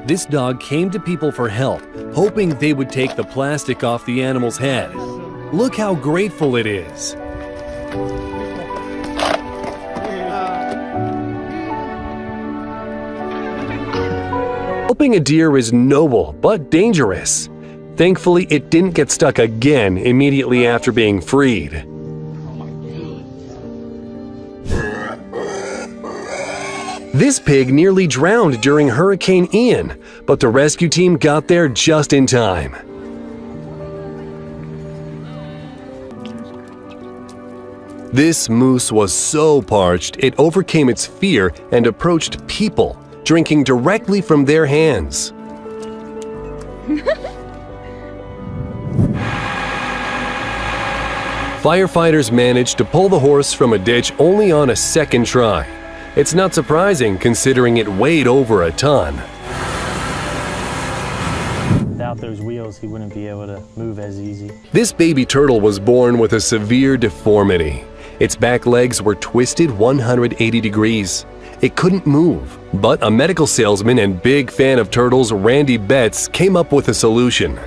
This dog came to people for help, hoping they would take the plastic off the animal's head. Look how grateful it is. Helping a deer is noble but dangerous. Thankfully, it didn't get stuck again immediately after being freed. This pig nearly drowned during Hurricane Ian, but the rescue team got there just in time. This moose was so parched it overcame its fear and approached people, drinking directly from their hands. Firefighters managed to pull the horse from a ditch only on a second try. It's not surprising considering it weighed over a ton. Without those wheels, he wouldn't be able to move as easy. This baby turtle was born with a severe deformity. Its back legs were twisted 180 degrees. It couldn't move, but a medical salesman and big fan of turtles, Randy Betts, came up with a solution.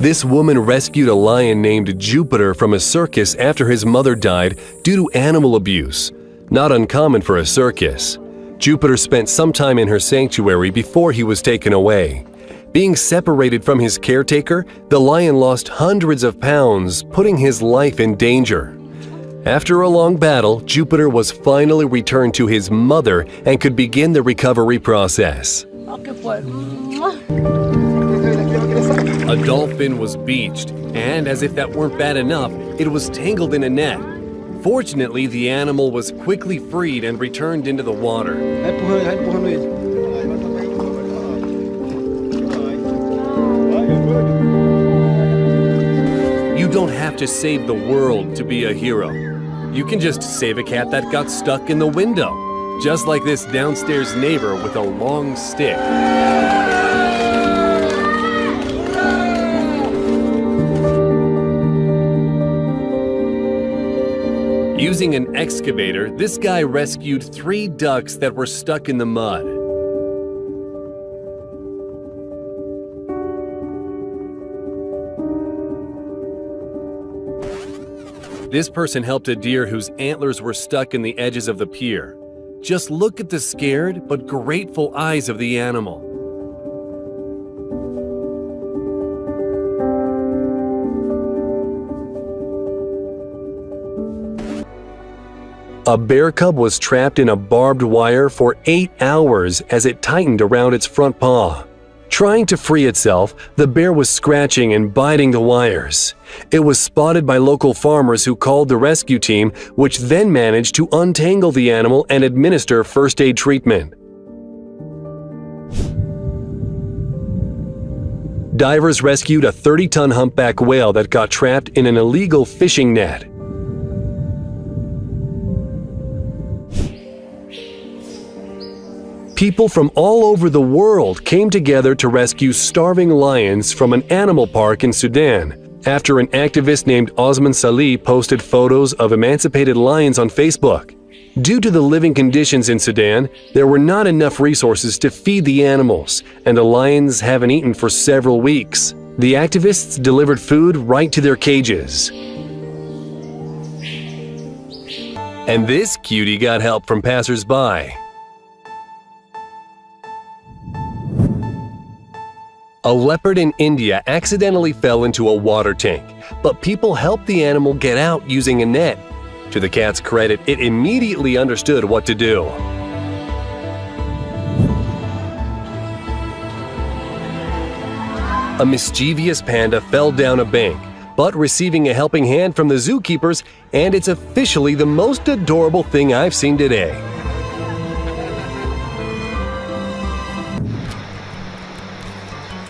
This woman rescued a lion named Jupiter from a circus after his mother died due to animal abuse. Not uncommon for a circus. Jupiter spent some time in her sanctuary before he was taken away. Being separated from his caretaker, the lion lost hundreds of pounds, putting his life in danger. After a long battle, Jupiter was finally returned to his mother and could begin the recovery process. A dolphin was beached, and as if that weren't bad enough, it was tangled in a net. Fortunately, the animal was quickly freed and returned into the water. You don't have to save the world to be a hero. You can just save a cat that got stuck in the window, just like this downstairs neighbor with a long stick. Using an excavator, this guy rescued 3 ducks that were stuck in the mud. This person helped a deer whose antlers were stuck in the edges of the pier. Just look at the scared but grateful eyes of the animal. A bear cub was trapped in a barbed wire for 8 hours as it tightened around its front paw. Trying to free itself, the bear was scratching and biting the wires. It was spotted by local farmers who called the rescue team, which then managed to untangle the animal and administer first aid treatment. Divers rescued a 30-ton humpback whale that got trapped in an illegal fishing net. People from all over the world came together to rescue starving lions from an animal park in Sudan after an activist named Osman Salih posted photos of emancipated lions on Facebook. Due to the living conditions in Sudan, there were not enough resources to feed the animals, and the lions haven't eaten for several weeks. The activists delivered food right to their cages. And this cutie got help from passers-by. A leopard in India accidentally fell into a water tank, but people helped the animal get out using a net. To the cat's credit, it immediately understood what to do. A mischievous panda fell down a bank, but receiving a helping hand from the zookeepers, and it's officially the most adorable thing I've seen today.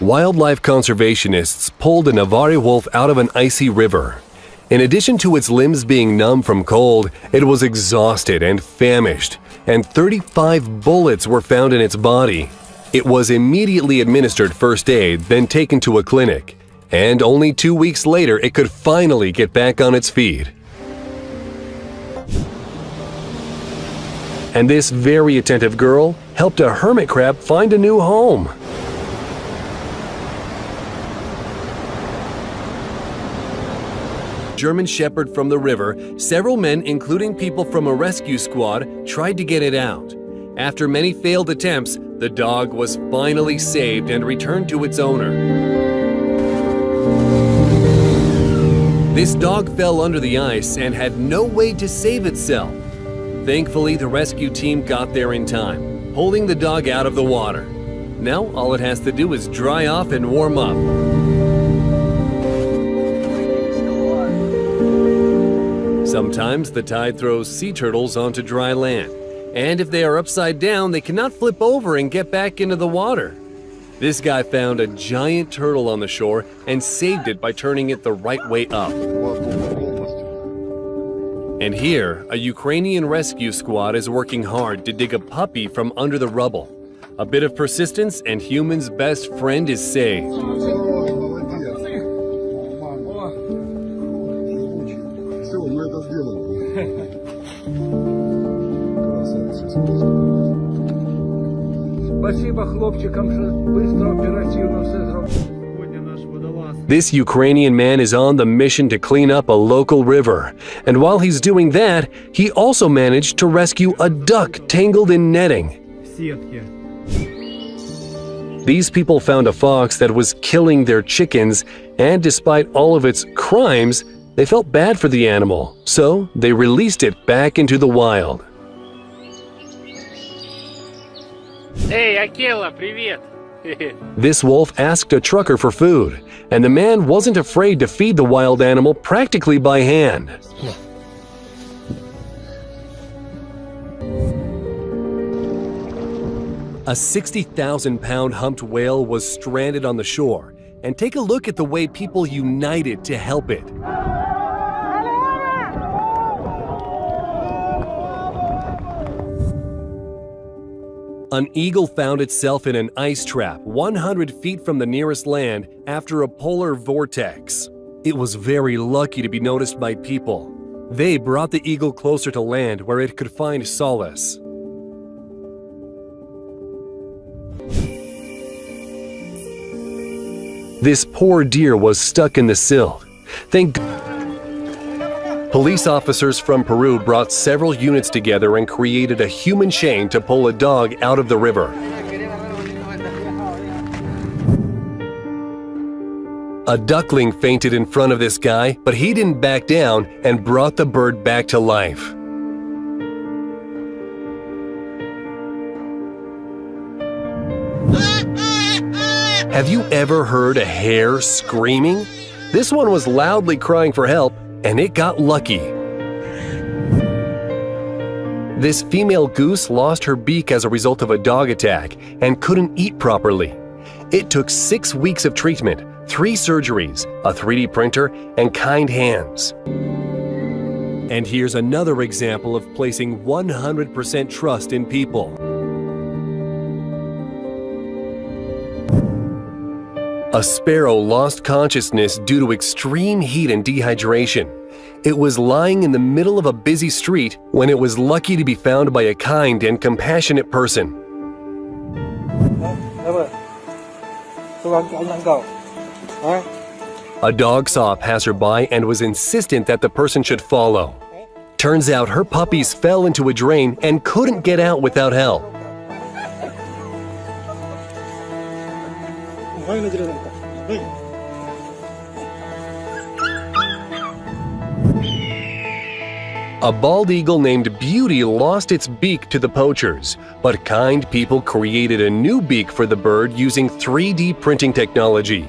Wildlife conservationists pulled a Navarre wolf out of an icy river. In addition to its limbs being numb from cold, it was exhausted and famished, and 35 bullets were found in its body. It was immediately administered first aid, then taken to a clinic, and only 2 weeks later it could finally get back on its feet. And this very attentive girl helped a hermit crab find a new home. German Shepherd from the river, several men, including people from a rescue squad, tried to get it out. After many failed attempts, the dog was finally saved and returned to its owner. This dog fell under the ice and had no way to save itself. Thankfully, the rescue team got there in time, holding the dog out of the water. Now, all it has to do is dry off and warm up. Sometimes the tide throws sea turtles onto dry land, and if they are upside down, they cannot flip over and get back into the water. This guy found a giant turtle on the shore and saved it by turning it the right way up. And here, a Ukrainian rescue squad is working hard to dig a puppy from under the rubble. A bit of persistence and human's best friend is saved. This Ukrainian man is on the mission to clean up a local river. And while he's doing that, he also managed to rescue a duck tangled in netting. These people found a fox that was killing their chickens, and despite all of its crimes, they felt bad for the animal, so they released it back into the wild. Hey, Akela, привет! This wolf asked a trucker for food, and the man wasn't afraid to feed the wild animal practically by hand. A 60,000-pound humped whale was stranded on the shore, and take a look at the way people united to help it. An eagle found itself in an ice trap 100 feet from the nearest land after a polar vortex. It was very lucky to be noticed by people. They brought the eagle closer to land where it could find solace. This poor deer was stuck in the silt. Police officers from Peru brought several units together and created a human chain to pull a dog out of the river. A duckling fainted in front of this guy, but he didn't back down and brought the bird back to life. Have you ever heard a hare screaming? This one was loudly crying for help, and it got lucky. This female goose lost her beak as a result of a dog attack and couldn't eat properly. It took 6 weeks of treatment, 3 surgeries, a 3D printer, and kind hands. And here's another example of placing 100% trust in people. A sparrow lost consciousness due to extreme heat and dehydration. It was lying in the middle of a busy street when it was lucky to be found by a kind and compassionate person. A dog saw a passerby and was insistent that the person should follow. Turns out her puppies fell into a drain and couldn't get out without help. A bald eagle named Beauty lost its beak to the poachers, but kind people created a new beak for the bird using 3D printing technology.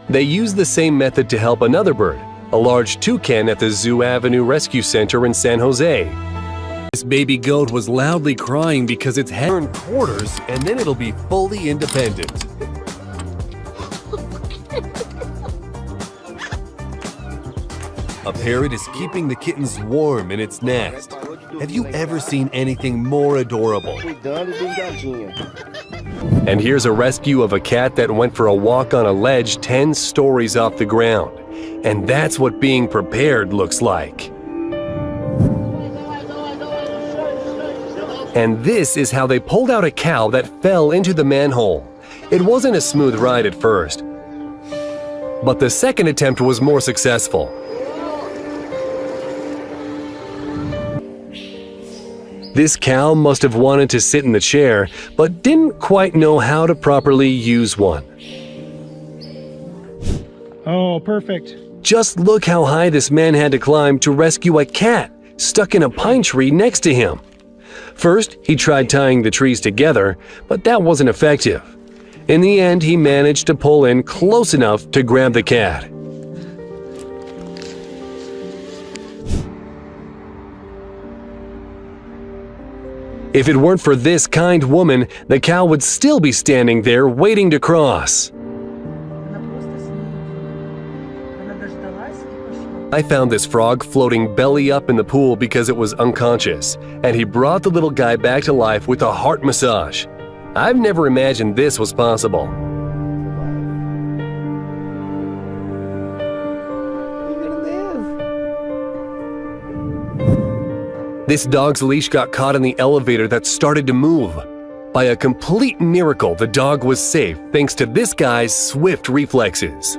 They used the same method to help another bird, a large toucan at the Zoo Avenue Rescue Center in San Jose. This baby goat was loudly crying because its head turned quarters and then it'll be fully independent. A parrot is keeping the kittens warm in its nest. Have you ever seen anything more adorable? And here's a rescue of a cat that went for a walk on a ledge 10 stories off the ground. And that's what being prepared looks like. And this is how they pulled out a cow that fell into the manhole. It wasn't a smooth ride at first, but the second attempt was more successful. This cow must have wanted to sit in the chair, but didn't quite know how to properly use one. Oh, perfect. Just look how high this man had to climb to rescue a cat stuck in a pine tree next to him. First, he tried tying the trees together, but that wasn't effective. In the end, he managed to pull in close enough to grab the cat. If it weren't for this kind woman, the cow would still be standing there waiting to cross. I found this frog floating belly up in the pool because it was unconscious, and he brought the little guy back to life with a heart massage. I've never imagined this was possible. This dog's leash got caught in the elevator that started to move. By a complete miracle, the dog was safe thanks to this guy's swift reflexes.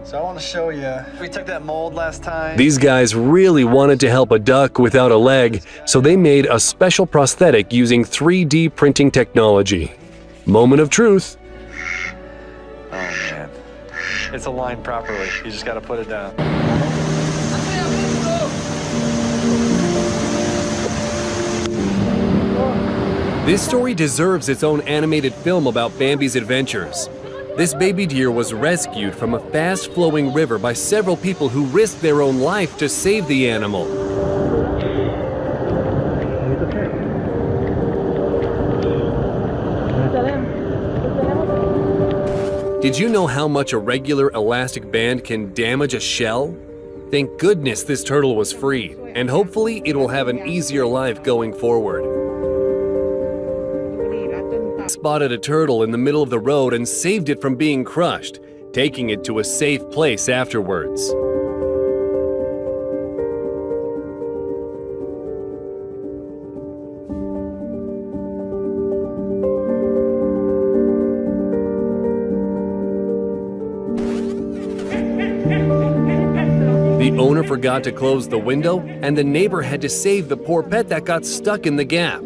So I want to show you, we took that mold last time. These guys really wanted to help a duck without a leg, so they made a special prosthetic using 3D printing technology. Moment of truth. Oh man, it's aligned properly. You just got to put it down. This story deserves its own animated film about Bambi's adventures. This baby deer was rescued from a fast-flowing river by several people who risked their own life to save the animal. Did you know how much a regular elastic band can damage a shell? Thank goodness this turtle was freed, and hopefully it will have an easier life going forward. Spotted a turtle in the middle of the road and saved it from being crushed, taking it to a safe place afterwards. The owner forgot to close the window, and the neighbor had to save the poor pet that got stuck in the gap.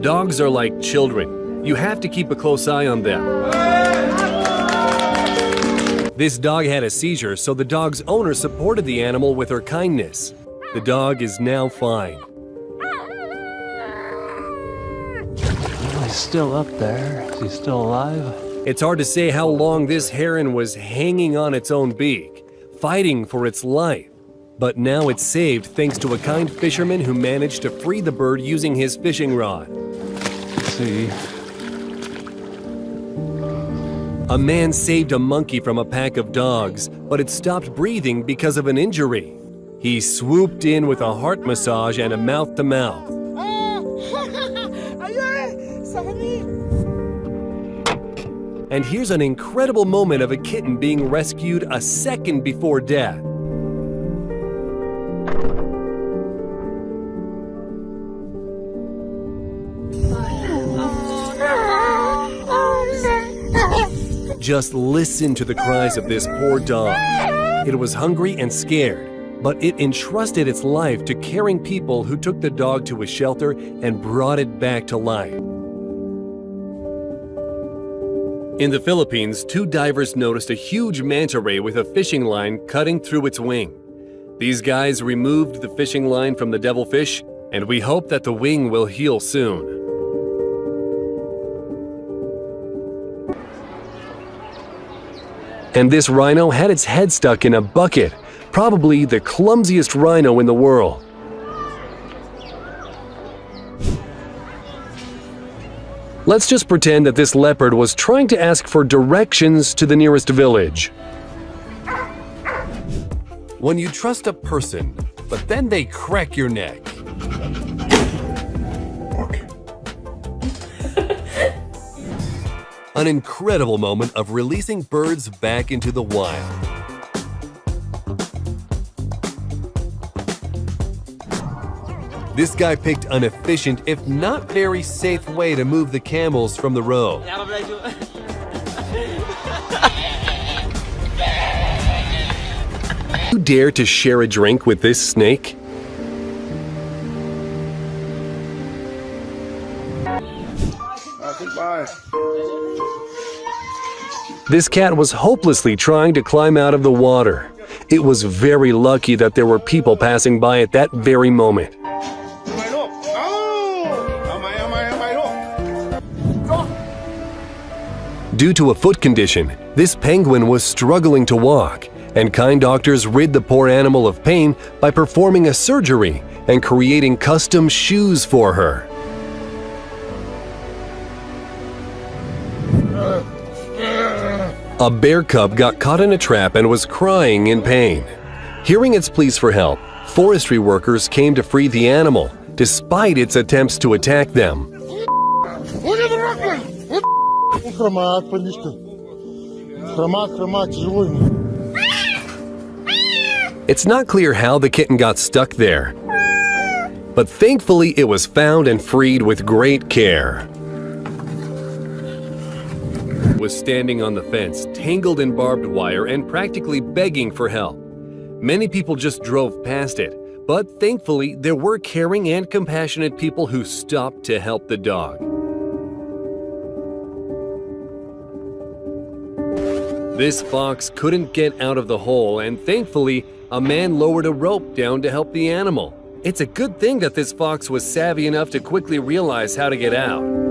Dogs are like children. You have to keep a close eye on them. This dog had a seizure, so the dog's owner supported the animal with her kindness. The dog is now fine. He's still up there. Is he still alive? It's hard to say how long this heron was hanging on its own beak, fighting for its life. But now it's saved thanks to a kind fisherman who managed to free the bird using his fishing rod. Let's see. A man saved a monkey from a pack of dogs, but it stopped breathing because of an injury. He swooped in with a heart massage and a mouth-to-mouth. And here's an incredible moment of a kitten being rescued a second before death. Just listen to the cries of this poor dog. It was hungry and scared, but it entrusted its life to caring people who took the dog to a shelter and brought it back to life. In the Philippines, two divers noticed a huge manta ray with a fishing line cutting through its wing. These guys removed the fishing line from the devilfish, and we hope that the wing will heal soon. And this rhino had its head stuck in a bucket, probably the clumsiest rhino in the world. Let's just pretend that this leopard was trying to ask for directions to the nearest village. When you trust a person, but then they crack your neck. An incredible moment of releasing birds back into the wild. This guy picked an efficient, if not very safe way to move the camels from the road. You dare to share a drink with this snake? This cat was hopelessly trying to climb out of the water. It was very lucky that there were people passing by at that very moment. Due to a foot condition, this penguin was struggling to walk, and kind doctors rid the poor animal of pain by performing a surgery and creating custom shoes for her. A bear cub got caught in a trap and was crying in pain. Hearing its pleas for help, forestry workers came to free the animal, despite its attempts to attack them. It's not clear how the kitten got stuck there, but thankfully it was found and freed with great care. Was standing on the fence, tangled in barbed wire and practically begging for help. Many people just drove past it, but thankfully there were caring and compassionate people who stopped to help the dog. This fox couldn't get out of the hole, and thankfully a man lowered a rope down to help the animal. It's a good thing that this fox was savvy enough to quickly realize how to get out.